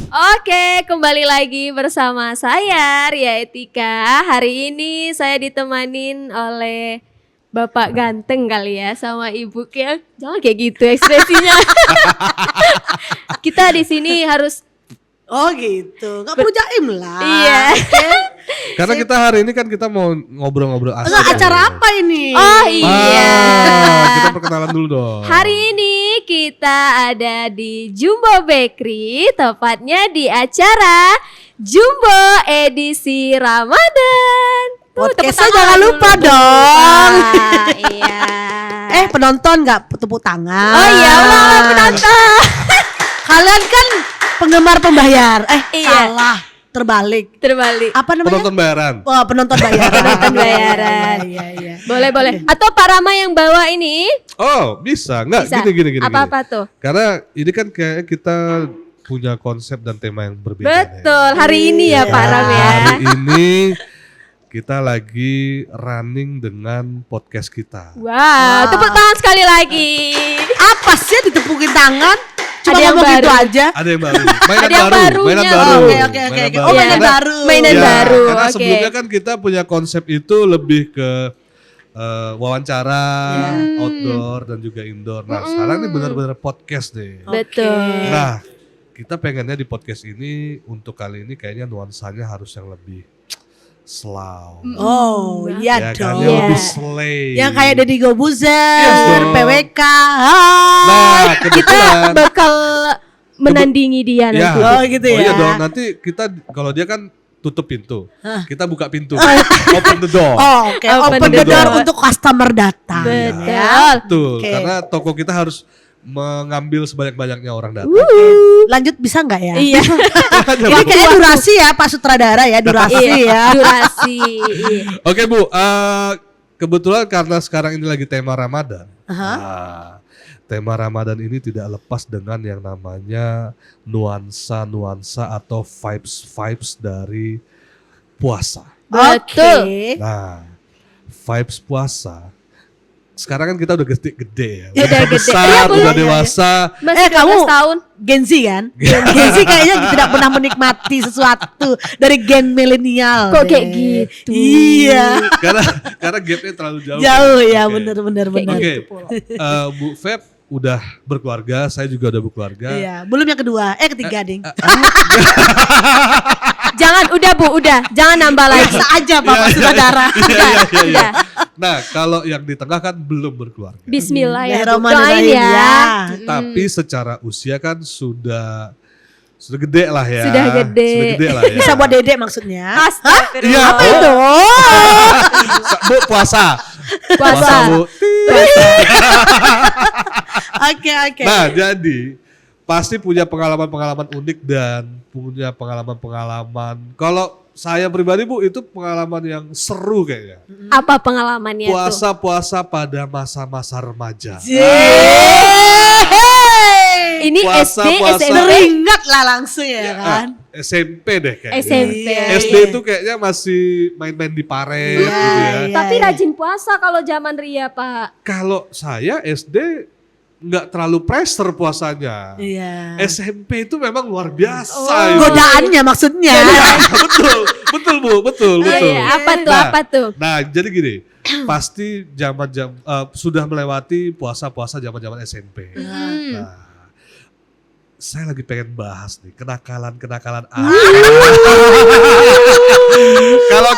Oke, kembali lagi bersama saya Ria Etika. Hari ini saya ditemanin oleh Bapak ganteng kali ya sama Ibu kayak jangan kayak gitu ekspresinya. Kita di sini harus gitu, gak perlu jaim lah. Iya. Karena kita hari ini kan kita mau ngobrol-ngobrol asik. Enggak, acara apa ini? Oh iya. Kita perkenalan dulu dong. Hari ini kita ada di Jumbo Bakery, tepatnya di acara Jumbo edisi Ramadan. Podcastnya jangan lupa dong. Iya. Penonton gak tepuk tangan. Oh iya, ulang penonton. Kalian kan penggemar pembayar. Iya. Salah. Terbalik. Apa namanya? Penonton bayaran. Oh, penonton bayaran. Penonton bayaran. Iya. Boleh. Atau Pak Rama yang bawa ini? Oh, bisa. Enggak, Bisa. gini. Apa-apa tuh? Karena ini kan kayak kita punya konsep dan tema yang berbeda. Betul. Hari ini ya Pak Ram ya. Hari ini kita lagi running dengan podcast kita. Wow, tepuk tangan sekali lagi. Apa sih ditepukin tangan? Cuma Ada yang ngomong gitu baru. aja. Ada yang baru. Ada yang barunya. Oke. Oh, mainan Iya. baru. Mainan Ya, baru. karena Oke. sebelumnya kan kita punya konsep itu lebih ke wawancara, outdoor dan juga indoor. Nah, sekarang ini benar-benar podcast deh. Betul. Nah, kita pengennya di podcast ini untuk kali ini kayaknya nuansanya harus yang lebih slow. Oh, iya Ya dong. kan, yang lebih slay. Yang kayak Deddy Gobuzer, Yes dong. PWK. Nah, Kita kebetulan bakal menandingi dia ya. nanti. Oh, gitu ya. Iya dong, nanti kita kalau dia kan tutup pintu. Kita buka pintu. Open the door. Oh, oke. Open the door untuk customer datang. Betul. Tuh, Oke. karena toko kita harus mengambil sebanyak-banyaknya orang datang. Lanjut bisa nggak ya? Iya. Ini kayaknya durasi ya Pak Sutradara ya, durasi ya. Durasi. Oke Bu, kebetulan karena sekarang ini lagi tema Ramadan. Nah, tema Ramadan ini tidak lepas dengan yang namanya nuansa-nuansa atau vibes dari puasa. Betul. Oke. Nah, vibes puasa. Sekarang kan kita udah gede-gede ya. Udah gede. besar, Iya, udah boleh. dewasa. Masih Kamu 12 tahun. Gen Z kan? Gen Z kayaknya tidak pernah menikmati sesuatu dari gen milenial. Kok deh. kayak gitu? Iya. karena gapnya terlalu jauh. Jauh ya, Oke. benar. Oke, Bu Feb udah berkeluarga, saya juga udah berkeluarga. Iya, belum yang kedua, ketiga ding. Jangan, udah Bu, udah. Jangan nambah lagi. Biasa aja Bapak Sutradara. Iya. Nah, kalau yang di tengah kan belum berkeluarga. Bismillah ya. Bu. Doain Bismillahirrahmanirrahim ya. Tapi secara usia kan sudah gede lah ya. Sudah gede. Sudah gede lah ya. Bisa buat dedek maksudnya. Astagfirullah. Iya. Apa itu? Bu, puasa. Puasa. Bu. Oke. Nah, jadi pasti punya pengalaman-pengalaman unik dan punya pengalaman-pengalaman. Kalau saya pribadi Bu, itu pengalaman yang seru kayaknya. Apa pengalamannya tuh? Puasa-puasa pada masa-masa remaja. Ini Puasa, SD, puasa. SMP. Teringat lah langsung ya kan. SMP deh kayaknya. SMP. SD itu kayaknya masih main-main di paret Iya, gitu ya. iya. Tapi rajin puasa kalau zaman Ria, Pak. Kalau saya SD nggak terlalu pressure puasanya. Iya. SMP itu memang luar biasa. itu. Godaannya maksudnya. betul Bu, betul. Iya, apa tuh? Nah, jadi gini, pasti sudah melewati puasa-puasa zaman-zaman SMP. Nah, saya lagi pengen bahas nih kenakalan apa. Kalau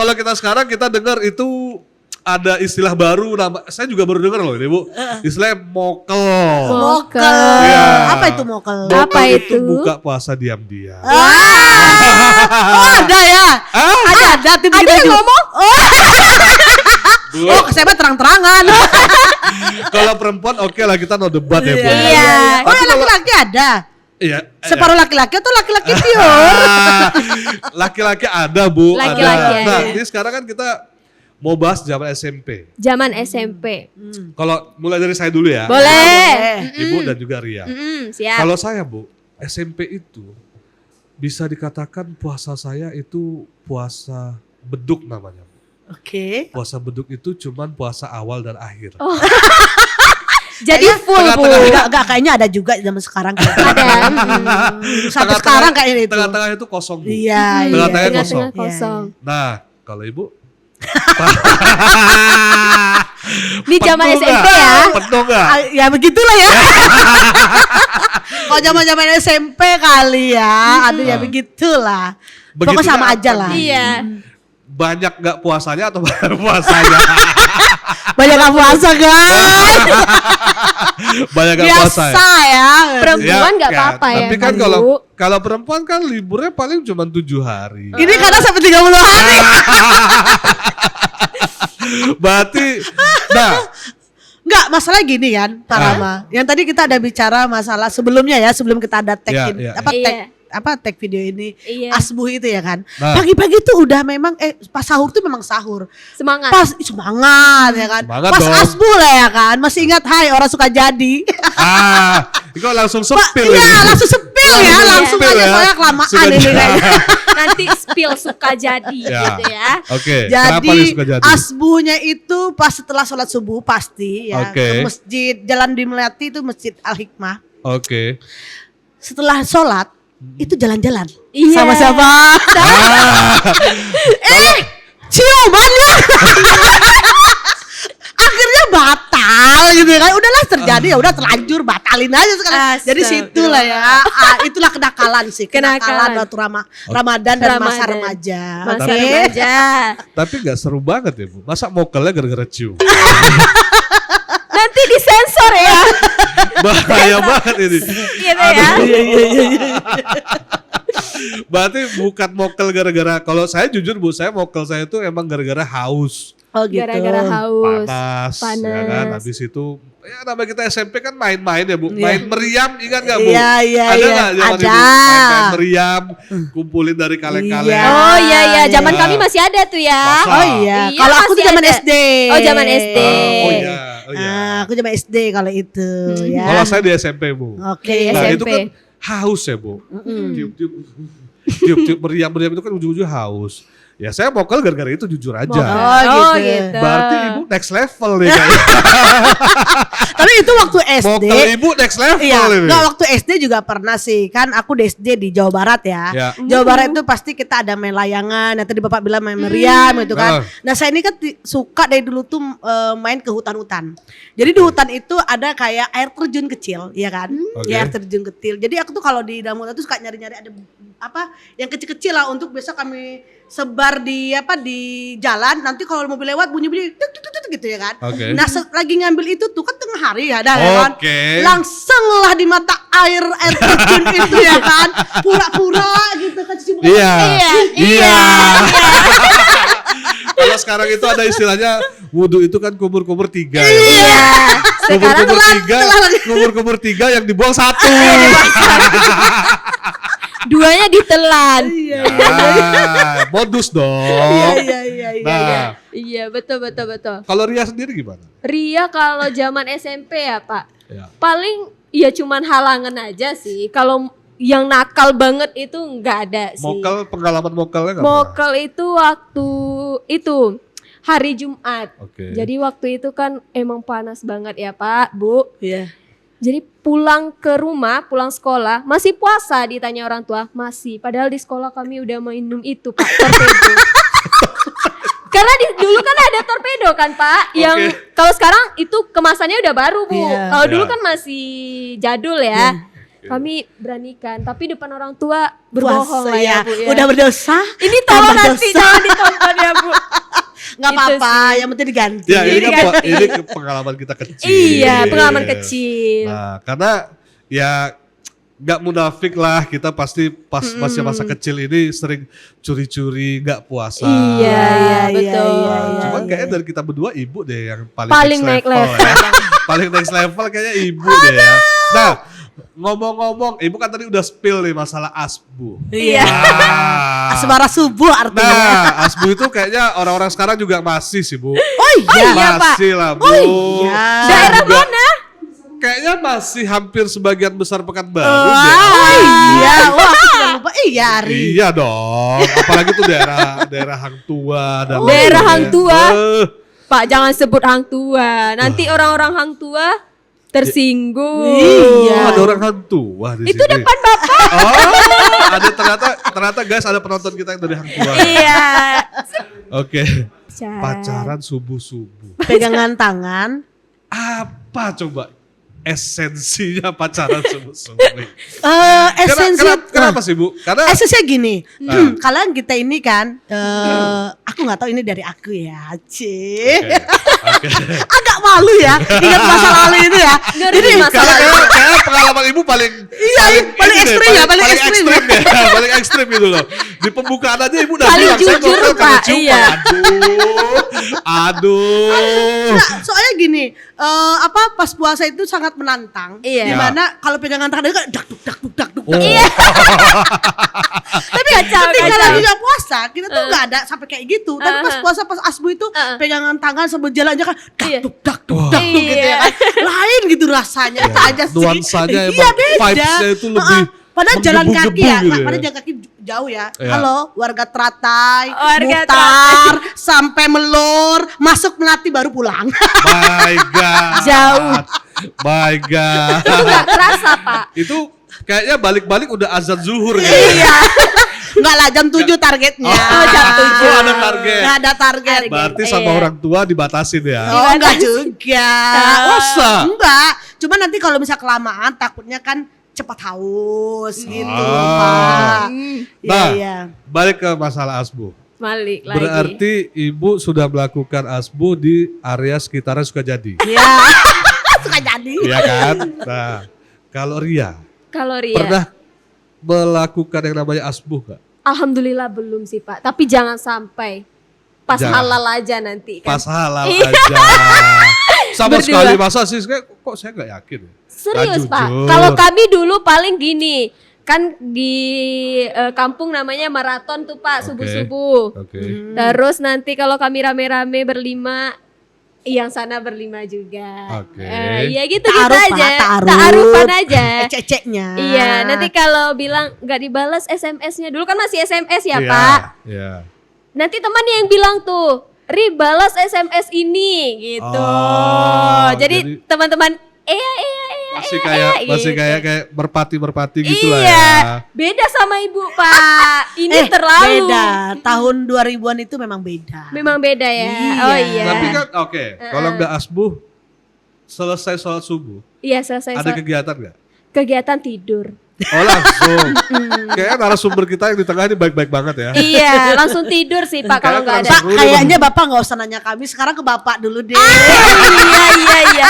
kita sekarang kita dengar itu ada istilah baru, saya juga baru dengar loh ini Bu. Istilahnya mokel. Mokel. Iya. Apa itu mokel? Apa Mokel itu? buka puasa diam-diam. Oh, ada ya? Ada tim Ada yang ngomong? Bu, Oh, saya mah terang-terangan. kalau perempuan oke lah kita no debat ya Bu. Iya. Oh, yang laki-laki ada. Iya. Separuh laki-laki atau laki-laki pure? Laki-laki ada Bu. Laki-laki ada. Nah, ada. ini sekarang kan kita mau bahas zaman SMP. Zaman SMP. Kalau mulai dari saya dulu ya. Boleh. Ibu dan juga Ria. Siap. Kalau saya Bu, SMP itu bisa dikatakan puasa saya itu puasa beduk namanya. Oke. Puasa beduk itu cuman puasa awal dan akhir. Jadi Kayaknya full Bu. Enggak, kayaknya ada juga zaman sekarang. Ada. Sampai sekarang kayaknya itu. Tengah-tengah itu kosong Bu. Iya, iya. Tengah-tengah Tengah-tengah kosong. kosong. Nah, kalau Ibu Ini zaman penuh SMP nggak? ya. Penuh nggak? Ya begitulah ya. Kalau zaman SMP kali ya, aduh ya begitulah. Pokoknya Begitunya sama apa aja lah. nih? Iya. Banyak nggak puasanya atau banyak puasanya? Banyak gak puasa guys. Banyak nggak puasa ya? Biasa ya. Perempuan nggak apa-apa ya. Tapi kan Bu. kalau perempuan kan liburnya paling cuma 7 hari. Ini kadang sampai 30 hari. Berarti, nah, Enggak, masalah gini kan, Pak Rama. Yang tadi kita ada bicara masalah sebelumnya ya, sebelum kita ada tag Iya, ini, iya, tag video ini, Iya. asbuh itu ya kan. Nah. Pagi-pagi tuh udah memang pas sahur tuh memang sahur. Semangat. Pas semangat ya kan. Semangat Pas dong. asbuh lah ya kan. Masih ingat hai orang suka jadi. ini kok langsung sepil Iya, ini. langsung sepil ya, langsung sepil aja ya. soalnya kelamaan Suka ini jadi. kayaknya. Nanti spill suka jadi Ya. gitu ya. Oke, kenapa Jadi dia suka jadi? asbuhnya itu pas setelah sholat subuh pasti ya Oke. ke masjid Jalan di Melati itu Masjid Al Hikmah. Oke. Setelah sholat itu jalan-jalan Iya. sama siapa? Ciuman ya. Akhirnya batal gitu kan. Udahlah terjadi ya udah terlanjur batalin aja sekarang. Jadi situlah ya. Itulah kenakalan sih. Kenakalan waktu Ramadan dan masa Ramadan. remaja. Masa Oke. remaja. Tapi nggak seru banget ya Bu. Masa mokelnya gara-gara cium? Nanti disensor ya. Bahaya banget ini. Gitu ya. Berarti bukan mokel gara-gara, kalau saya jujur Bu, saya mokel saya itu emang gara-gara haus. Oh gitu. Gara-gara haus. Panas, ya kan. Habis itu ya namanya kita SMP kan main-main ya Bu. Iya. Main meriam, ingat nggak Bu? Iya, iya, Ada iya. nggak zaman Ada. itu? Main meriam, kumpulin dari kaleng-kaleng. Iya. Oh iya iya, zaman Iya. kami masih ada tuh ya. Masa? Oh iya. Iya, Kalau aku tuh masih zaman ada. SD. Oh, zaman SD. Oh iya, oh iya. Aku zaman SD kalau itu ya. Kalau saya di SMP Bu. Oke. Nah SMP. itu kan haus ya Bu. Tiup-tiup meriam-meriam itu kan ujung-ujungnya haus. Ya saya mokel gara-gara itu jujur aja. Oh, gitu. gitu. Berarti ibu next level nih kayaknya. Tapi itu waktu SD. Mokel ibu next level Iya, ini. enggak waktu SD juga pernah sih. Kan aku di SD di Jawa Barat ya. Ya. Jawa Barat itu pasti kita ada main layangan. Yang tadi Bapak bilang main meriam gitu kan. Nah, saya ini kan suka dari dulu tuh main ke hutan-hutan. Jadi di hutan itu ada kayak air terjun kecil, ya kan? Oke. Ya, air terjun kecil. Jadi aku tuh kalau di dalam hutan tuh suka nyari-nyari ada apa yang kecil-kecil lah untuk besok kami sebar di jalan. Nanti kalau mobil lewat bunyi-bunyi tuk, tuk, tuk, tuk, gitu ya kan. Oke. Nah, lagi ngambil itu tuh kan tengah hari ya, dah ya kan. Oke. Langsung lah di mata air terjun itu ya kan. Pura-pura gitu kan cuci muka. Iya. Iya. Kalau sekarang itu ada istilahnya wudhu itu kan kumur-kumur 3 ya. Iya. Sekarang Kumur-kumur 3 yang dibuang 1. duanya ditelan. Iya, Modus dong. iya. Nah, Iya, betul betul betul. kalau Ria sendiri gimana? Ria kalau zaman SMP ya, Pak. Ya. Paling ya cuman halangan aja sih. Kalau yang nakal banget itu nggak ada sih. Mokel, pengalaman mokelnya nggak pernah? Mokel itu waktu itu hari Jumat. Oke. Jadi waktu itu kan emang panas banget ya Pak, Bu. Iya. Jadi pulang ke rumah, pulang sekolah, masih puasa ditanya orang tua, masih. Padahal di sekolah kami udah minum itu Pak, torpedo. Karena dulu kan ada torpedo kan Pak, yang kalau sekarang itu kemasannya udah baru Bu. Iya. Kalau dulu Iya. kan masih jadul ya. Kami beranikan, tapi depan orang tua berbohong Puasa lah ya ya. Bu ya. Udah berdosa. Ini tolong tambah nanti dosa. jangan ditonton ya Bu. Nggak Itu apa-apa, sih. yang penting diganti. Ya ini kan Diganti. ini pengalaman kita kecil. Iya, pengalaman kecil. Nah, karena ya nggak munafik lah, kita pasti pas masih masa kecil ini sering curi-curi nggak puasa. Iya, betul. Cuman kayaknya dari kita berdua ibu deh yang paling, Paling next naik level, level. ya. Paling next level kayaknya ibu deh ya. Nah, ngomong-ngomong, ibu kan tadi udah spill nih masalah asbu. Iya. Nah, Asmara subuh artinya. nah, asbu itu kayaknya orang-orang sekarang juga masih sih Bu. Oh iya. iya, Pak. Masih lah Bu. iya. Saya Daerah juga mana? kayaknya masih hampir sebagian besar Pekanbaru Oh, deh. iya. Wah, aku sudah lupa. Iya, Ari. Iya dong, apalagi tuh daerah Hang Tua dan Daerah lainnya. Hang Tua? Eh, Pak jangan sebut hang tua. Nanti orang-orang hang tua Tersinggung. Iya. Oh, ada orang hantu. Wah, di Itu sini. depan Bapak. Oh, ada ternyata guys ada penonton kita yang dari Hang Tua. Iya. Oke. Pacaran subuh-subuh. Pegangan tangan. Apa coba esensinya pacaran subuh-subuh? Esensi Kenapa sih, Bu? Karena esensinya gini, kalian kita ini kan, aku nggak tahu ini dari aku ya, Oke. agak malu ya, ingat masa lalu itu ya. Ngeri masalah. Kayak pengalaman Ibu paling paling ini deh, ekstrim ya, paling ekstrim ya. deh. Paling ekstrim gitu loh. Di pembukaan aja Ibu udah Paling bilang saya jujur, mau kena Pak. ciuman. Iya. Aduh. Nah, soalnya gini, pas puasa itu sangat menantang. Iya. Dimana kalau pegangan tangan itu kan dak duk dak duk dak duk. Oh. Iya. Tapi Ketika lagi nggak puasa, kita tuh nggak ada sampai kayak gitu. Tapi pas puasa, pas asbu itu pegangan tangan sambil jalan aja kan dak duk dak duk dak duk gitu ya kan. Lain gitu rasanya, itu aja sih. Nuansanya Iya emang beda. vibes-nya itu lebih Padahal jalan kaki menggebu-gebu ya, gitu ya. padahal jalan kaki jauh ya. Iya. Halo, warga Teratai, Warga mutar sampai Melor, masuk Melati baru pulang. My God. Jauh. My God. itu nggak kerasa Pak. Itu kayaknya balik-balik udah azan zuhur gitu. Iya. Enggak lah, jam 7 targetnya. Oh, jam 7. Oh, ada target. Nggak ada target. Berarti sama Iya. orang tua dibatasin ya. Oh, enggak juga. Masa? Enggak. Cuma nanti kalau bisa kelamaan takutnya kan cepat haus gitu, Ah. Pak. Iya, Nah, iya. balik ke masalah asbu. Balik lagi. Berarti Ibu sudah melakukan asbu di area sekitaran Sukajadi. Iya. Suka jadi. Iya kan? Nah, kalau Ria Kalau Ria. pernah melakukan yang namanya asbu gak? Alhamdulillah belum sih Pak. Tapi jangan sampai pas Jangan. halal aja nanti kan. Pas halal Iya. aja. Sama Berdua. sekali masa sih kok saya gak yakin ya? Serius Nah, Pak. jujur. Kalau kami dulu paling gini. Kan di kampung namanya maraton tuh Pak, Oke. subuh-subuh. Oke. Terus nanti kalau kami rame-rame berlima, yang sana berlima juga. Oke. Ya gitu Ta'aruf, aja. Pak, ta'aruf. Ta'arufan aja. Ecek-eceknya. Iya, nanti kalau bilang nggak dibalas SMS-nya, dulu kan masih SMS ya Iya, Pak. Iya. Nanti temannya yang bilang tuh, Ri balas SMS ini gitu. Oh, jadi jadi- teman-teman masih gitu. kayak merpati gitu lah Iya, ya. beda sama ibu Pak. Ini terlalu. Beda. Tahun 2000-an itu memang beda. Memang beda ya. Iya. Oh iya. Tapi kan oke, kalau nggak asbuh selesai sholat subuh, Iya selesai. ada kegiatan nggak? Kegiatan tidur. Oh langsung. Kayaknya narasumber kita yang di tengah ini baik-baik banget ya. Iya, langsung tidur sih Pak kalau nggak ada. Pak, kayaknya Bapak nggak usah nanya kami. Sekarang ke Bapak dulu deh. Iya.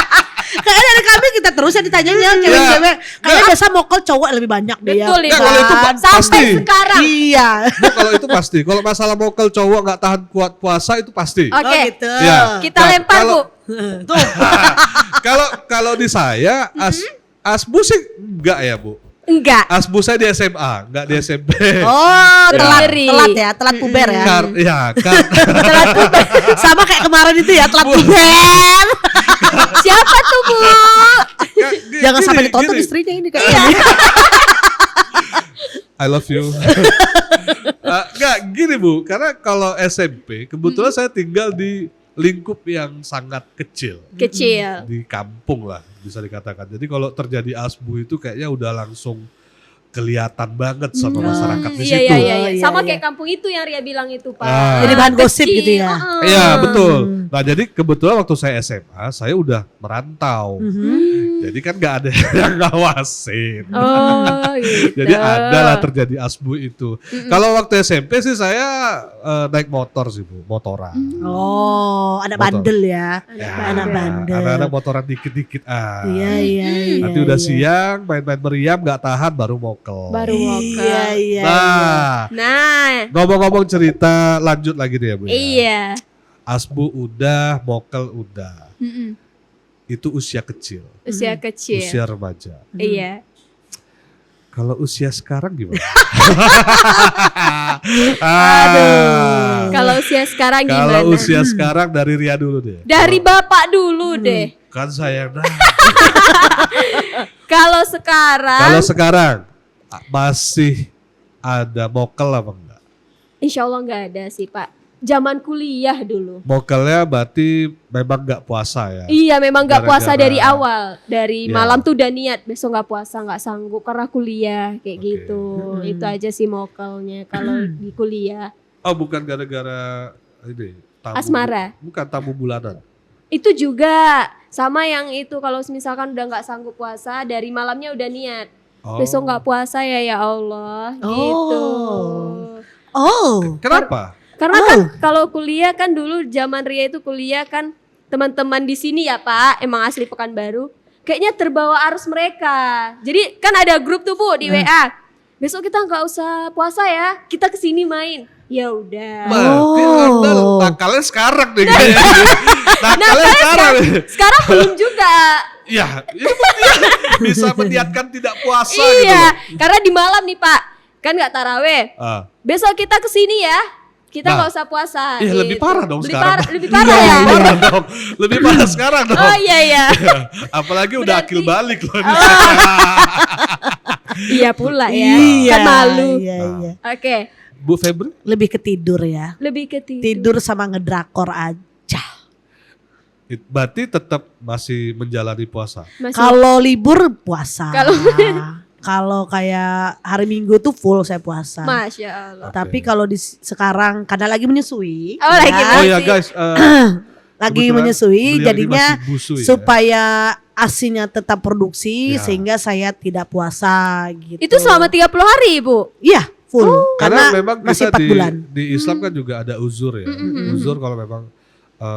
Kayaknya dari kami kita terus ya ditanyanya cewek-cewek. Kayaknya biasa mokol cowok lebih banyak dia. Betul Nggak, kalau itu Ibu. Sampai pasti. sekarang. Iya. Nah, kalau itu pasti. Kalau masalah mokel cowok nggak tahan kuat puasa itu pasti. Oke. Oh gitu. Iya. Kita Nah, lempar kalau- Bu. Tuh. Kalau di saya asbu sih enggak ya Bu. Enggak. Asbu saya di SMA, enggak di SMP. Oh, telat, Berdiri. telat ya, telat puber ya. Telat puber. Sama kayak kemarin itu ya, telat puber. Siapa tuh Bu? Jangan sampai ditonton istrinya ini kayak Iya. I love you. Enggak gini Bu, karena kalau SMP kebetulan saya tinggal di lingkup yang sangat kecil. Kecil. Di kampung lah bisa dikatakan. Jadi kalau terjadi asbu itu kayaknya udah langsung kelihatan banget sama masyarakat di Iya, situ. iya. Oh, iya, Sama iya. kayak kampung itu yang Ria bilang itu Pak. Ah. Jadi bahan gosip Kecil, gitu ya? Iya betul. Nah jadi kebetulan waktu saya SMA saya udah merantau. Jadi kan nggak ada yang ngawasin. Oh gitu. Jadi ada lah terjadi asbu itu. Kalau waktu SMP sih saya naik motor sih Bu, motoran. Oh, ada Motor. bandel ya. Ya, Anak bandel. anak-anak motoran dikit-dikit. Iya, iya, iya. Nanti udah iya. siang main-main meriam nggak tahan baru mokel. Baru mokel. Iya, iya. Nah, Nah, ngomong-ngomong cerita lanjut lagi deh ya Bu. ya. iya. Asbu udah, mokel udah. Mm-mm. Itu usia kecil, Usia kecil. usia remaja. Iya. Kalau usia sekarang gimana? Kalau usia sekarang gimana? Kalau usia sekarang dari Ria dulu deh. Dari Bapak dulu deh. Kan saya nah. Kalau sekarang, Kalau sekarang masih ada mokel apa enggak? insya Allah nggak ada sih Pak. zaman kuliah dulu. Mokelnya berarti memang nggak puasa ya? Iya, memang nggak puasa Gara-gara- dari awal. Dari Ya. malam tuh udah niat besok nggak puasa, nggak sanggup karena kuliah kayak Oke. gitu. Itu aja sih mokelnya kalau di kuliah. Oh bukan gara-gara ini tamu, Asmara. bukan tamu bulanan. Itu juga sama yang itu kalau misalkan udah nggak sanggup puasa dari malamnya udah niat. Oh. Besok nggak puasa ya Allah gitu. Oh. Kenapa? Karena kan kalau kuliah kan dulu zaman Ria itu kuliah kan teman-teman di sini ya Pak, emang asli Pekanbaru. Kayaknya terbawa arus mereka. Jadi kan ada grup tuh Bu di WA. Besok kita nggak usah puasa ya, kita kesini main. Ya udah. Berarti Anda nakalnya sekarang deh kayaknya. Nakalnya sekarang. Sekarang belum juga. Ya, ini buktinya bisa meniatkan tidak puasa gitu Iya, loh. karena di malam nih Pak, kan nggak taraweh. Ah. Besok kita kesini ya, kita Nah, nggak usah puasa. iya, lebih parah dong lebih sekarang. lebih parah ya. Lebih parah dong. Lebih parah sekarang dong. Oh iya iya. Apalagi udah Berarti- akil balik loh. ini. Iya pula ya. Iya. Kan malu. Iya, iya. Oke, Bu Febri? Lebih ke tidur ya. lebih ke tidur. Tidur sama ngedrakor aja. Berarti tetap masih menjalani puasa. Masih- Kalau libur puasa. Kalau- Kalau kayak hari Minggu tuh full saya puasa. Masya Allah. Oke. Tapi kalau di sekarang karena lagi menyusui. Oh, lagi Oh ya Masih. guys, lagi kebetulan menyusui beliau ini jadinya masih busui ya. supaya asinya tetap produksi Ya. sehingga saya tidak puasa gitu. Itu selama 30 hari Bu. Iya, full. karena memang masih kita 4 bulan. di Islam kan juga ada uzur ya. Uzur kalau memang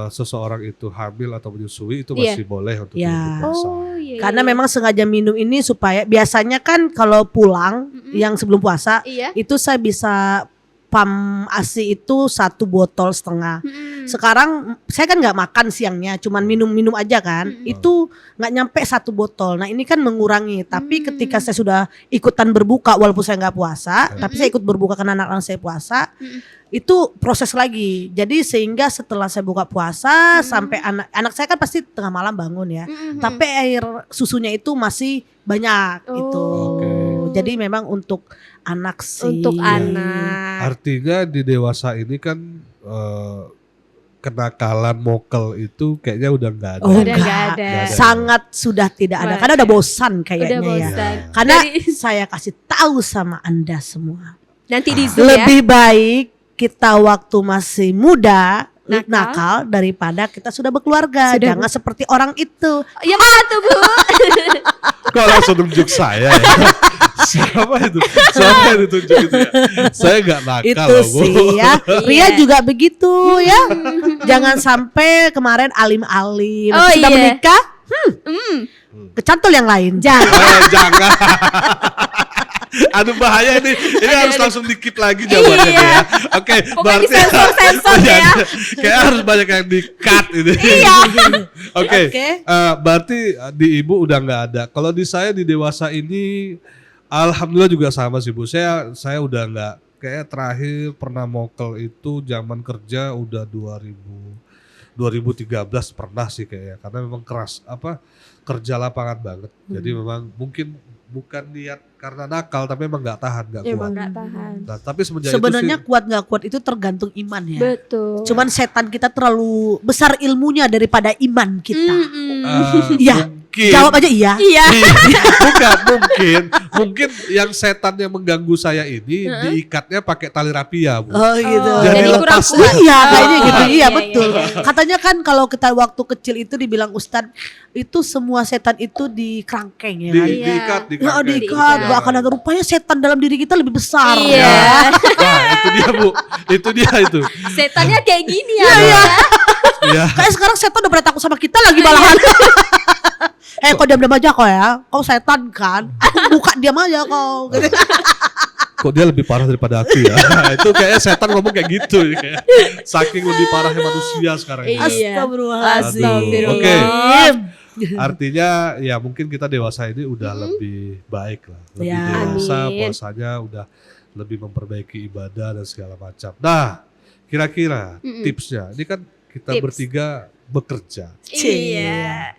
seseorang itu hamil atau menyusui itu Iya. masih boleh untuk Iya. berpuasa. Oh iya. Karena iya. memang sengaja minum ini supaya biasanya kan kalau pulang yang sebelum puasa Iya. itu saya bisa pam ASI itu 1,5 botol. Mm-mm. Sekarang saya kan nggak makan siangnya, cuman minum-minum aja kan. Itu nggak nyampe 1 botol. Nah ini kan mengurangi. Tapi ketika saya sudah ikutan berbuka, walaupun saya nggak puasa, tapi saya ikut berbuka karena anak-anak saya puasa, itu proses lagi. Jadi sehingga setelah saya buka puasa sampai anak saya kan pasti tengah malam bangun ya. Tapi air susunya itu masih banyak itu. Oke. Jadi memang untuk anak sih. Untuk anak. Artinya di dewasa ini kan kenakalan mokel itu kayaknya udah nggak ada. Oh, Udah nggak ada. Nggak ada. Sangat sudah tidak ada. Karena udah bosan kayaknya Udah ya. bosan. Karena Dari- saya kasih tahu sama Anda semua. Nanti di Zoom ya. Lebih baik kita waktu masih muda Nakal. nakal daripada kita sudah berkeluarga. Sudah Jangan seperti orang itu. Ya mana tuh Bu? Kok langsung nunjuk saya ya? Siapa itu? Siapa yang ditunjuk itu ya? Saya nggak nakal Itu loh, Bu. sih ya. Ria Iya. juga begitu ya. Jangan sampai kemarin alim-alim Oh, sudah iya. menikah. Kecantol yang lain. Jangan. Jangan. Aduh bahaya ini. Ini harus langsung dikip lagi jawabannya Iya. ya. Oke, Pokoknya disensor-sensor Iya, ya. Kayak harus banyak yang di-cut ini. Iya. Oke. Oke. Berarti di ibu udah nggak ada. Kalau di saya di dewasa ini alhamdulillah juga sama sih Bu. Saya udah nggak, kayak terakhir pernah mokel itu zaman kerja udah 2013 pernah sih kayaknya, karena memang keras kerja lapangan banget. Jadi memang mungkin bukan niat karena nakal, tapi emang nggak tahan, nggak kuat. Emang nggak tahan. Nah, tapi semenjak Sebenarnya itu sih, kuat nggak kuat itu tergantung iman ya. Betul. Cuman setan kita terlalu besar ilmunya daripada iman kita. Iya. mungkin Jawab aja iya. Iya. bukan mungkin yang setan yang mengganggu saya ini diikatnya pakai tali rapia, Bu. Oh gitu. Oh, Jadi jadi kurang lepas. kuat. Iya kayaknya Oh, gitu. Iya iya, betul. iya, iya. Katanya kan kalau kita waktu kecil itu dibilang Ustadz itu semua setan itu di kerangkeng ya kan. Iya. Diikat, Ya diikat. diikat, gak akan ada, rupanya setan dalam diri kita lebih besar. Iya. Nah, itu dia, Bu. Itu dia itu. Setannya kayak gini ya. Ya. Kayak sekarang setan udah pernah takut sama kita lagi malahan. Kau diam-diam aja kau ya. Kau setan kan. Aku buka diam aja kau. Gitu. Kok dia lebih parah daripada aku ya? Itu kayaknya setan ngomong kayak gitu. Kayak saking lebih parahnya manusia sekarang ini. Iya. Astagfirullahaladzim. Astagfirullah. Oke. Im. Artinya ya mungkin kita dewasa ini udah lebih baik lah. Lebih Ya. dewasa, Amin. puasanya udah lebih memperbaiki ibadah dan segala macam. Nah, kira-kira tipsnya. Ini kan kita Tips. bertiga bekerja. Iya.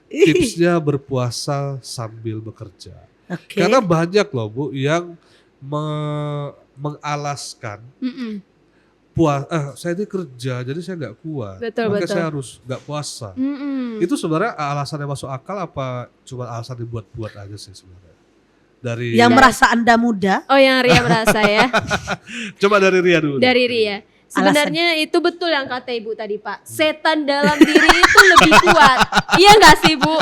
Tipsnya berpuasa sambil bekerja. Oke. Karena banyak loh Bu yang mengalaskan Mm-mm. saya ini kerja jadi saya nggak kuat, Betul, makanya betul. saya harus nggak puasa. Mm-mm. Itu sebenarnya alasan yang masuk akal apa cuma alasan dibuat-buat aja sih sebenarnya? Dari Yang merasa Anda muda. Oh, yang Ria merasa ya. coba dari Ria dulu. Dari Ria. Sebenarnya itu betul yang kata Ibu tadi, Pak. Setan dalam diri itu lebih kuat. Iya nggak sih, Bu?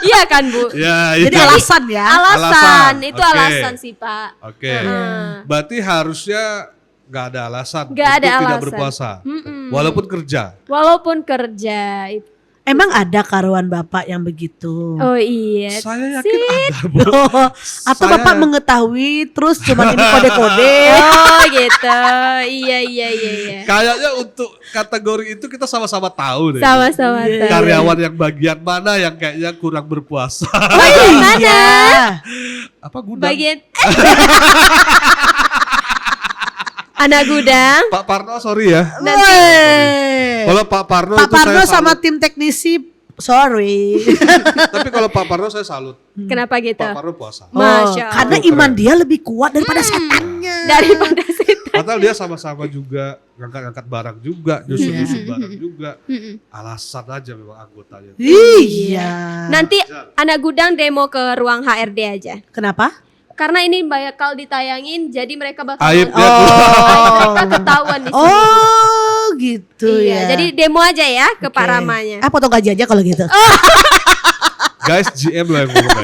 Iya kan, Bu? Ya, Jadi iya. alasan ya. Alasan, itu Oke. alasan sih, Pak. Oke. Heeh. Berarti harusnya nggak ada alasan Nggak ada untuk tidak alasan. berpuasa, Mm-mm. walaupun kerja. Walaupun kerja. Emang ada karuan Bapak yang begitu? Oh iya. Saya yakin ada, Bu. Oh, atau Saya- Bapak mengetahui terus cuma ini kode-kode? Oh gitu. Iya. Kayaknya untuk kategori itu kita sama-sama tahu deh. Sama-sama Iya. tahu. Karyawan yang bagian mana yang kayaknya kurang berpuasa. Bagian mana? Iya. Apa gudang? Bagian anak gudang. Pak Parno sorry ya. Weh. Kalau Pak Parno Pak itu Parno saya sama salut. tim teknisi, sorry. Tapi kalau Pak Parno saya salut. Kenapa gitu? Pak Parno puasa. Masya Allah. Karena Itu iman keren. dia lebih kuat daripada setannya. Daripada setan. Padahal dia sama-sama juga ngangkat-ngangkat barang juga, nyusun-nyusun barang juga. Mm-mm. Alasan aja memang anggotanya. Iya. Nanti anak gudang demo ke ruang HRD aja. Kenapa? Karena ini bakal ditayangin, jadi mereka bakal Aib ya. Aib mereka ketahuan di sini. Oh, gitu Iya, ya. jadi demo aja ya ke Pak Oke. Ramanya. Ah, potong gaji aja kalau gitu. Guys, GM lah yang ngomong.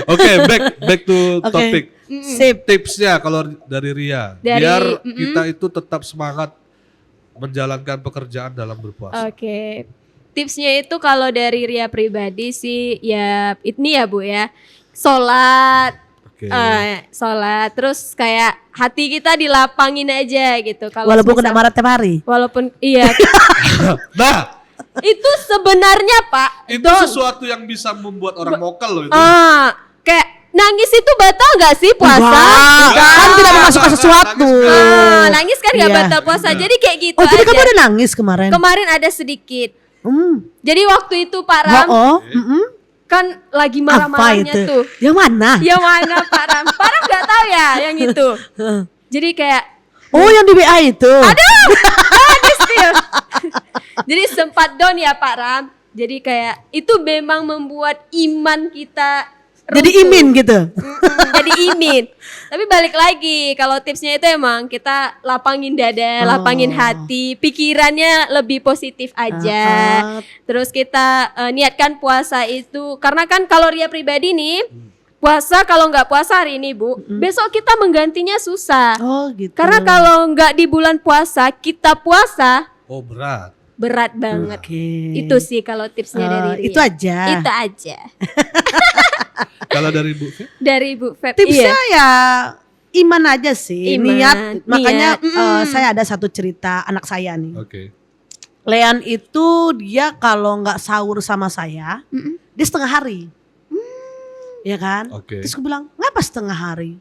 Oke, back to Oke. topic. Sip. Tipsnya kalau dari Ria, Dari- biar mm-mm. kita itu tetap semangat menjalankan pekerjaan dalam berpuasa. Oke. Tipsnya itu kalau dari Ria pribadi sih ya ini ya Bu ya. Sholat, Oke. sholat, terus kayak hati kita dilapangin aja gitu. Kalau Walaupun kena semisal- marah tiap hari. Walaupun iya. Nah, Itu sebenarnya Pak. itu Don. sesuatu yang bisa membuat orang mokel loh itu. Kayak nangis itu batal nggak sih puasa? Enggak. Kan tidak memasukkan sesuatu. Nangis kan nggak Iya. batal puasa. Jadi kayak gitu Oh, jadi aja. kamu udah nangis kemarin? Kemarin ada sedikit. Jadi waktu itu Pak Ram Oh, mm-mm. kan lagi Apa marah-marahnya itu? tuh. Yang mana? Yang mana Pak Ram? Pak Ram nggak tahu ya yang itu. Jadi kayak Oh, yang di WA itu. ada still. Jadi sempat down ya Pak Ram. Jadi kayak itu memang membuat iman kita Jadi runtuh. imin gitu. Jadi imin. Tapi balik lagi kalau tipsnya itu emang kita lapangin dada, lapangin hati, pikirannya lebih positif aja. Terus kita niatkan puasa itu karena kan kalau Ria pribadi nih puasa kalau nggak puasa hari ini Bu, besok kita menggantinya susah. Oh, gitu. Karena kalau nggak di bulan puasa kita puasa Oh, berat. berat banget. Oke. Itu sih kalau tipsnya dari Ria. itu aja. Itu aja. Kalau dari Bu Feb? Dari Bu Feb. Tipsnya Iya. ya iman aja sih, Iman, niat. Makanya niat. saya ada satu cerita anak saya nih. Oke. Lean itu dia kalau nggak sahur sama saya, dia setengah hari. Ya kan? Oke. Terus aku bilang, ngapa setengah hari?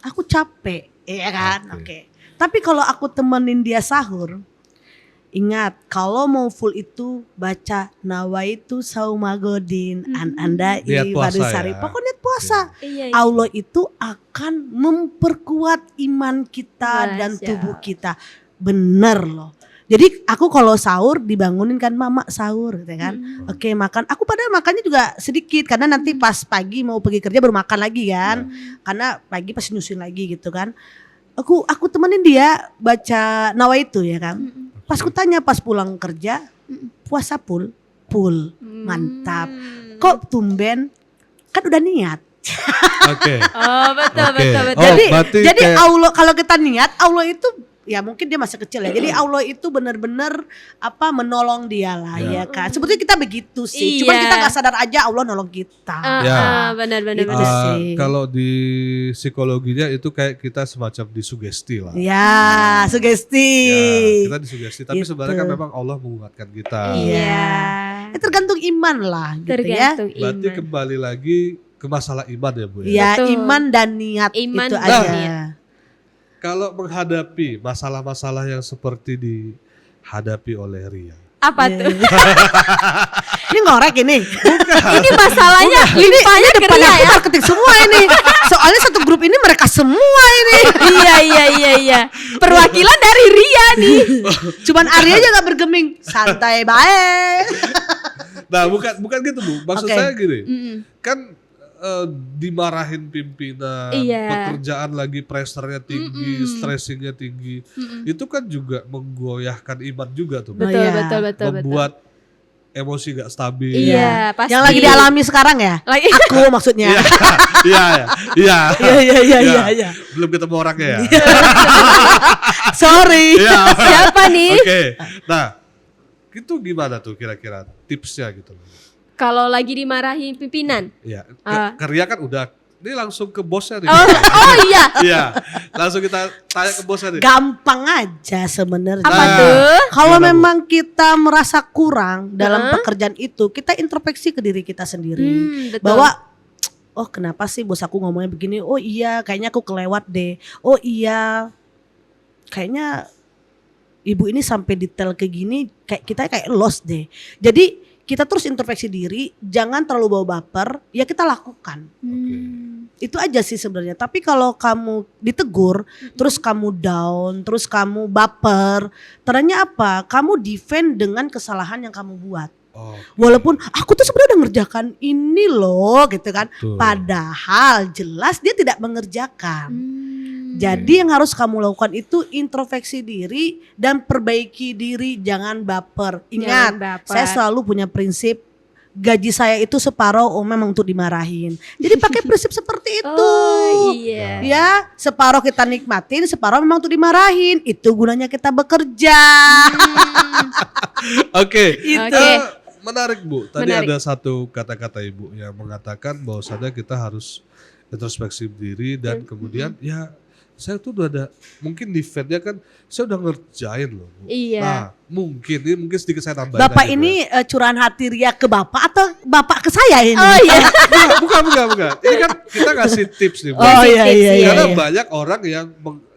Aku capek, ya kan? Oke. Oke. Tapi kalau aku temenin dia sahur, ingat kalau mau full itu baca nawaitu saumagodin andai Niat puasa wadusari. ya. Pokoknya niat puasa. Iya, iya. Allah itu akan memperkuat iman kita dan Masya tubuh kita. Bener loh. Jadi aku kalau sahur dibangunin kan mama sahur gitu kan. Oke makan. Aku padahal makannya juga sedikit karena nanti pas pagi mau pergi kerja baru makan lagi kan. Karena pagi pasti nyusun lagi gitu kan. Aku temenin dia baca nawaitu ya kan. Pas ku tanya pas pulang kerja puasa full. Mantap. Kok tumben? Kan udah niat. Oke. Oh betul Oke. betul betul. Oh, berarti Jadi kayak- Allah kalau kita niat Allah itu ya mungkin dia masih kecil ya. Jadi Allah itu benar-benar menolong dia lah ya kan. Sebetulnya kita begitu sih. Cuma Iya. kita nggak sadar aja Allah nolong kita. Ya. Benar-benar. Itu benar. sih. Kalau di psikologinya itu kayak kita semacam disugesti lah. Ya, sugesti. Ya, kita disugesti, tapi Gitu. sebenarnya kan memang Allah menguatkan kita. Iya. Tergantung iman lah gitu ya. Tergantung Berarti iman. kembali lagi ke masalah iman ya Bu ya. Ya, Betul. iman dan niat Iman itu dan aja. niat. Kalau menghadapi masalah-masalah yang seperti dihadapi oleh Ria. Apa tuh? Ini ngorek ini. Ini masalahnya limpahnya ke Depan Ria aku ya. marketing semua ini. Soalnya satu grup ini mereka semua ini. Iya. Perwakilan dari Ria nih. Cuman Arya aja gak bergeming. Santai baik. Nah, bukan gitu, Bu. Maksud Oke. saya gini. Mm-mm. Kan dimarahin pimpinan, Iya. pekerjaan lagi pressure-nya tinggi, stressingnya tinggi. Itu kan juga menggoyahkan iman juga tuh, Bu. Betul, iya. betul. Membuat emosi gak stabil. Iya, pasti. Yang lagi dialami sekarang ya? Lagi. Aku maksudnya. Iya. Iya. Belum ketemu orangnya ya. Sorry. Iya. Siapa nih? Oke. Nah, itu gimana tuh kira-kira tipsnya gitu? Kalau lagi dimarahin pimpinan. Iya. Ah. Karya kan udah. Ini langsung ke bosnya nih. Oh iya. Iya. Langsung kita tanya ke bosnya nih. Gampang aja sebenarnya. Apa Nah, tuh? Kalau gimana, Bu? memang kita merasa kurang dalam Hah? pekerjaan itu, kita introspeksi ke diri kita sendiri. Betul. Bahwa oh kenapa sih bos aku ngomongnya begini? Oh iya, kayaknya aku kelewat deh. Oh iya, kayaknya ibu ini sampai detail kayak gini, kayak kita kayak lost deh. Jadi kita terus introspeksi diri, jangan terlalu bawa baper, ya kita lakukan. Itu aja sih sebenarnya. Tapi kalau kamu ditegur, terus kamu down, terus kamu baper, ternyata apa? Kamu defend dengan kesalahan yang kamu buat. Oh, Walaupun aku tuh sebenarnya udah ngerjakan ini loh gitu kan. betul. Padahal jelas dia tidak mengerjakan. Jadi yang harus kamu lakukan itu introspeksi diri dan perbaiki diri, jangan baper. Ingat, Jangan baper. saya selalu punya prinsip gaji saya itu separuh memang untuk dimarahin. Jadi pakai prinsip seperti itu. Oh iya. Ya, separuh kita nikmatin, separuh memang untuk dimarahin. Itu gunanya kita bekerja. Oke. Oke. Menarik, Bu. Tadi Menarik. ada satu kata-kata Ibu yang mengatakan bahwasannya kita harus introspeksi diri dan kemudian ya saya tuh udah ada mungkin defendnya kan saya udah ngerjain loh, Bu. Iya. Nah, mungkin sedikit saya tambahin. Bapak aja, Bu, ini curahan hati Ria ke Bapak atau Bapak ke saya ini? Oh iya. ya. Bukan. Ini kan kita ngasih tips nih, Bu. Oh iya Tips, iya iya. Karena iya. banyak orang yang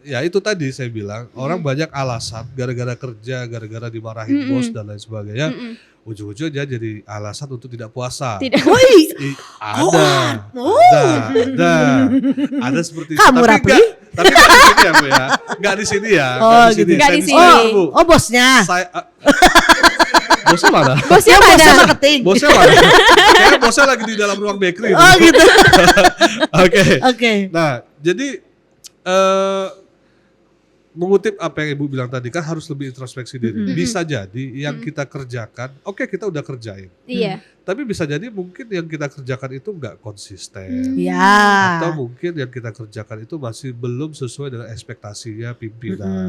ya itu tadi saya bilang orang banyak alasan gara-gara kerja, gara-gara dimarahin bos dan lain sebagainya. Ujung-ujungnya dia jadi alasan untuk tidak puasa. Tidak. Woi, Ada seperti itu. Kamu, Tapi Rapli? tapi nggak di sini ya, Bu ya. Nggak di sini ya. Oh, Nggak di gitu. sini. Nggak Saya di disclaimer, sini. Bu. oh bosnya. Saya bosnya mana? Bosnya Yang bosnya mana? marketing. Bosnya mana? Kayaknya bosnya lagi di dalam ruang bakery. Oh gitu. Oke. Oke. Nah, jadi mengutip apa yang Ibu bilang tadi kan harus lebih introspeksi diri. Bisa jadi yang kita kerjakan, oke kita udah kerjain. Iya. Tapi bisa jadi mungkin yang kita kerjakan itu nggak konsisten. Ya. Atau mungkin yang kita kerjakan itu masih belum sesuai dengan ekspektasinya pimpinan.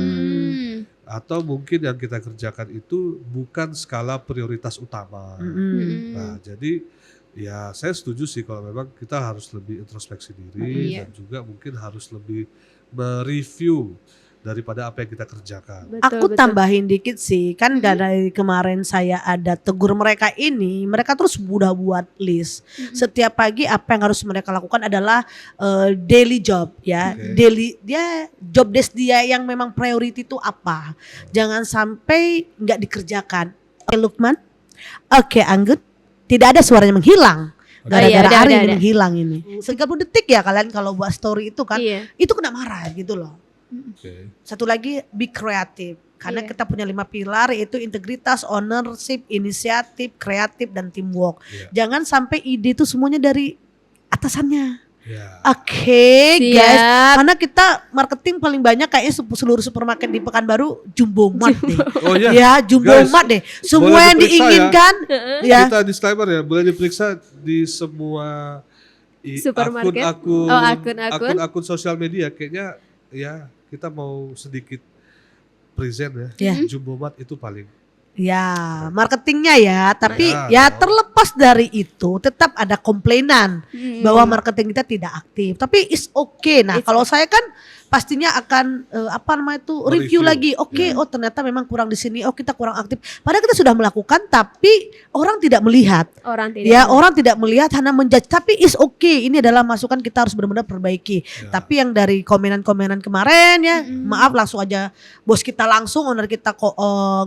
Atau mungkin yang kita kerjakan itu bukan skala prioritas utama. Nah, jadi ya saya setuju sih kalau memang kita harus lebih introspeksi diri Iya. dan juga mungkin harus lebih mereview daripada apa yang kita kerjakan. Aku tambahin dikit sih, kan dari kemarin saya ada tegur mereka ini, mereka terus udah buat list. Setiap pagi apa yang harus mereka lakukan adalah daily job ya, Oke. daily dia job desk dia yang memang priority itu apa. Jangan sampai nggak dikerjakan. Oke Lukman, oke Anggun, tidak ada suaranya menghilang. Gara-gara udah, Ari udah. menghilang ini. 30 detik ya kalian kalau buat story itu kan, Iya. itu kena marah gitu loh. Oke. Satu lagi be kreatif. Karena Iya. kita punya 5 pilar yaitu integritas, ownership, inisiatif, kreatif dan teamwork. Iya. Jangan sampai ide itu semuanya dari atasannya. Ya. Oke, Siap. guys. Karena kita marketing paling banyak kayaknya seluruh supermarket di Pekanbaru Jumbo Mart deh. Oh iya. Ya, Jumbo Guys, Mart deh. Semua boleh yang diperiksa diinginkan ya. Kita disclaimer ya, boleh diperiksa di semua Supermarket. akun-akun Oh, akun-akun. akun-akun sosial media kayaknya ya kita mau sedikit present Ya. ya. Jumbo Mart itu paling Ya, marketingnya ya. Tapi Ya, ya terlepas dari itu tetap ada komplainan. Hmm. bahwa marketing kita tidak aktif. Tapi it's okay. Nah, It's kalau saya kan pastinya akan review lagi. Oke, oh ternyata memang kurang di sini. Oh kita kurang aktif. Padahal kita sudah melakukan, tapi orang tidak melihat. Orang tidak melihat, hanya menjudge. Tapi is okay. Ini adalah masukan, kita harus benar-benar perbaiki. Tapi yang dari komenan-komenan kemarin ya, maaf langsung aja bos kita langsung, owner kita kok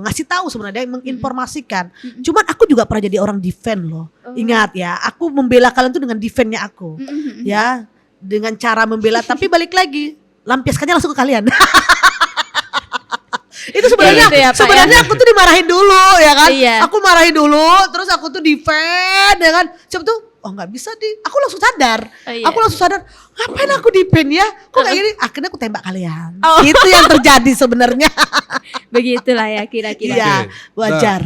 ngasih tahu sebenarnya, menginformasikan. Cuman aku juga pernah jadi orang defend loh. Ingat ya, aku membela kalian tuh dengan defendnya aku. Ya, dengan cara membela, tapi balik lagi lampiaskannya langsung ke kalian. Itu sebenarnya gitu ya, Pak, sebenarnya aku tuh dimarahin dulu ya kan. Iya. Aku marahin dulu, terus aku tuh defend ya kan. Coba tuh nggak bisa aku langsung sadar. Aku langsung sadar, ngapain aku defend ya? Kok kayak gini? Akhirnya aku tembak kalian. Itu yang terjadi sebenarnya. Begitulah ya kira-kira. Iya, wajar.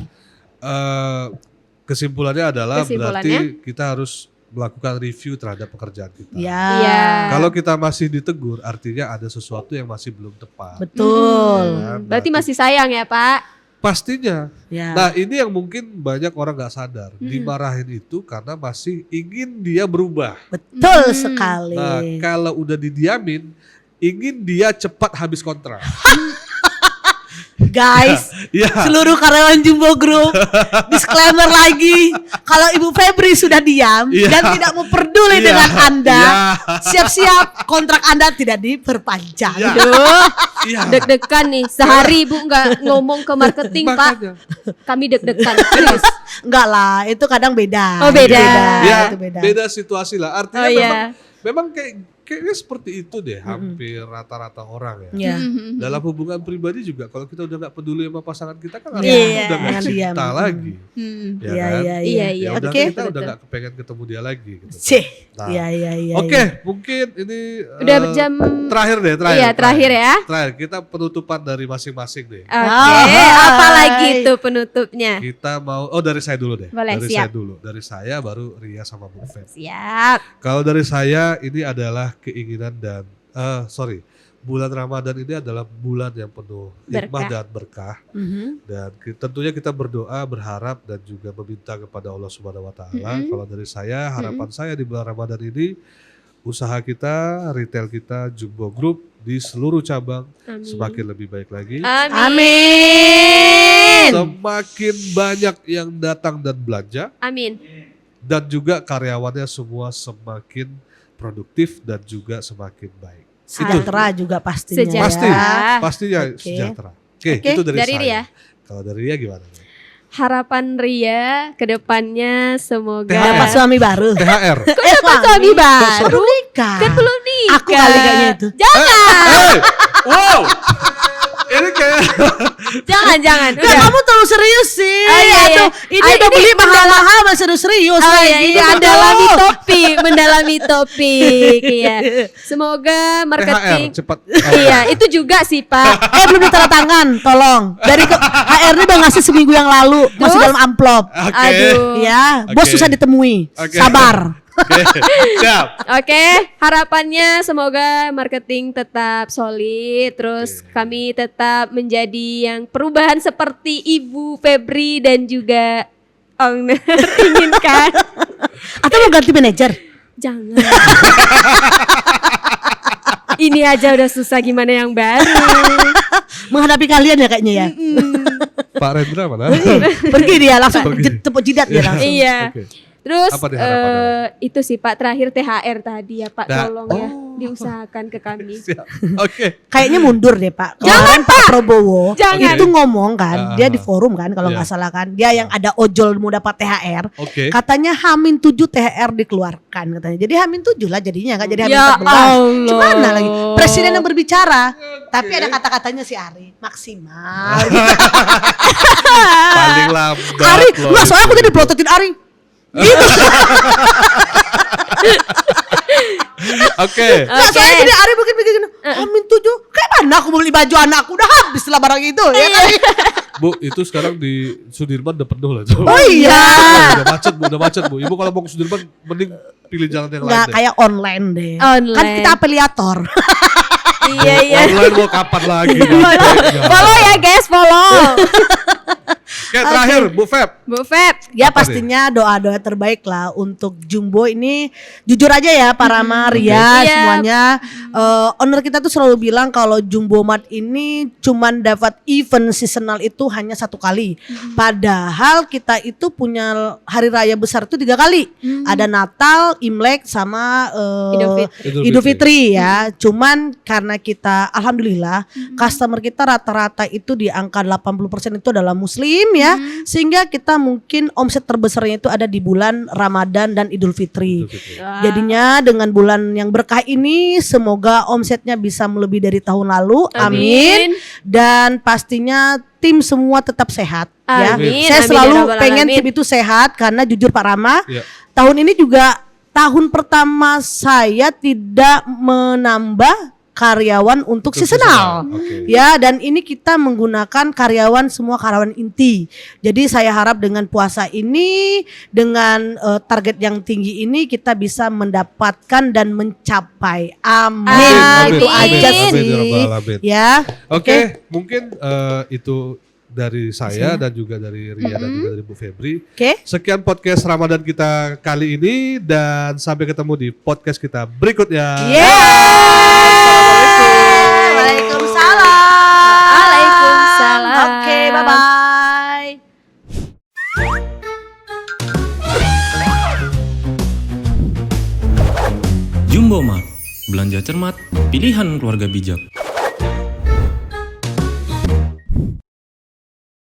Kesimpulannya adalah berarti kita harus melakukan review terhadap pekerjaan kita. Ya. Kalau kita masih ditegur, artinya ada sesuatu yang masih belum tepat. Betul. Berarti masih sayang ya Pak? Pastinya. Ya. Nah ini yang mungkin banyak orang nggak sadar. Dimarahin itu karena masih ingin dia berubah. Betul sekali. Nah kalau udah didiamin, ingin dia cepat habis kontrak. Guys, Ya. seluruh karyawan Jumbo Group, disclaimer lagi, kalau Ibu Febri sudah diam dan tidak mau peduli dengan Anda, siap-siap kontrak Anda tidak diperpanjang. Aduh, Iya. deg-degan nih. Sehari Ibu nggak ngomong ke marketing Pak. Makanya. Kami deg-degan. Serius. Enggak lah, itu kadang beda. Oh, beda. Ya, Itu beda. beda situasi lah. Artinya Oh, iya. memang kayaknya seperti itu deh, hampir rata-rata orang ya. Ya. Dalam hubungan pribadi juga, kalau kita udah nggak peduli sama pasangan kita kan Iya, artinya udah nggak jangan diam. cinta lagi, ya Iya, kan? iya, Iya, iya. iya. Ya udah Oke. kita udah nggak kepengen ketemu dia lagi. Gitu. Cih. Nah, Iya, iya, iya. Oke, mungkin ini Udah jam terakhir deh, Iya, terakhir ya. Terakhir kita penutupan dari masing-masing deh. Oke, apa lagi tuh penutupnya? Kita mau dari saya dulu deh. Boleh, dari siap. saya dulu. Dari saya baru Ria sama Bu Feb. Siap. Kalau dari saya ini adalah keinginan dan bulan Ramadan ini adalah bulan yang penuh hikmah Berkah. dan berkah. Dan tentunya kita berdoa, berharap dan juga meminta kepada Allah Subhanahu wa taala. Kalau dari saya, harapan saya di bulan Ramadan ini, usaha kita, retail kita, Jumbo Group di seluruh cabang Amin. semakin lebih baik lagi. Amin. Semakin banyak yang datang dan belanja, Amin. dan juga karyawannya semua semakin produktif dan juga semakin baik. Sejahtera juga pastinya. Sejahtera. Pastinya Oke. sejahtera. Oke, Oke, itu dari dari saya. Ria. Kalau dari Ria gimana? Harapan Ria ke depannya semoga Dapat suami baru. THR. Kok dapat suami baru? Belum nikah. Kan belum nikah. Aku kali kayaknya itu. Jangan, Wow. Ini kayak jangan. Nah, Udah. kamu terlalu serius sih. Oh, iya, iya. Aduh, ini Ah, udah ini beli mahal-mahal masih serius. Oh kayak ya, gini. ini mendalami topik. Iya. Semoga THR marketing. cepat. Iya, itu juga sih Pak. Belum ditanda tangan, tolong. Dari HR ini udah ngasih seminggu yang lalu, masih Terus? dalam amplop. Oke. Aduh. Ya, bos Oke. susah ditemui. Oke. Sabar. Oke. Siap. Oke, harapannya semoga marketing tetap solid, terus kami tetap menjadi yang perubahan seperti Ibu Febri dan juga owner inginkan. Atau mau ganti manajer? Jangan. Ini aja udah susah, gimana yang baru? Menghadapi kalian ya kayaknya ya. Pak Rendra mana? Pergi dia langsung Pergi. tepuk jidat dia langsung. Iya. Oke. Terus Apa diharapannya? itu sih Pak, terakhir THR tadi ya Pak, Nah, tolong ya diusahakan ke kami. Siap. Oke. Kayaknya mundur deh Pak. Jangan, Kemarin Pak Prabowo Jangan. itu ngomong kan, dia di forum kan kalau Iya. nggak salah kan, dia yang ada ojol mau dapat THR. Oke. Katanya H-7 THR dikeluarkan katanya. Jadi H-7 lah jadinya nggak jadi Ya H-14. Allah. Gimana lagi? Presiden yang berbicara. Tapi ada kata-katanya si Ari, maksimal. Paling lambat. Ari, loh enggak soalnya itu. aku tadi prototin Ari. Gitu. Oke. Enggak soalnya tadi Ari mungkin begini. H-7 kayak mana aku mau beli baju anakku, udah habis lah barang itu ya kan. Bu, itu sekarang di Sudirman udah penuh lah. Coba. Oh iya. Udah macet bu. Ibu kalau mau ke Sudirman mending pilih jalan yang Enggak lain deh. kayak online deh. Online. Kan kita apeliator. Iya. Online mau kapan lagi? Follow ya guys, follow. Oke, terakhir Bu Feb. Bu Feb. Ya Apa pastinya doa-doa terbaik lah untuk Jumbo ini. Jujur aja ya para Maria Iya. semuanya. Owner kita tuh selalu bilang kalau Jumbo Mart ini cuman dapat event seasonal itu hanya 1 kali. Padahal kita itu punya hari raya besar itu 3 kali. Ada Natal, Imlek sama Idul Fitri ya. Cuman karena kita alhamdulillah customer kita rata-rata itu di angka 80% itu adalah muslim ya. Sehingga kita mungkin omset terbesarnya itu ada di bulan Ramadan dan Idul Fitri. Jadinya dengan bulan yang berkah ini semoga omsetnya bisa melebihi dari tahun lalu. Amin. Dan pastinya tim semua tetap sehat ya. Amin. Saya Amin, selalu ya Rabbal pengen Alamin. tim itu sehat karena jujur Pak Rama, Iya. tahun ini juga tahun pertama saya tidak menambah karyawan untuk seasonal. Oke. Ya, dan ini kita menggunakan karyawan semua karyawan inti. Jadi saya harap dengan puasa ini, dengan target yang tinggi ini kita bisa mendapatkan dan mencapai. Amin. Itu aja Amin, sih. ya Rabbal Alamin. Ya. Oke, mungkin itu dari saya dan juga dari Ria dan juga dari Bu Febri. Oke. Sekian podcast Ramadan kita kali ini dan sampai ketemu di podcast kita berikutnya. Waalaikumsalam. Waalaikumsalam. Oke, bye-bye. Jumbo Mart, belanja cermat, pilihan keluarga bijak.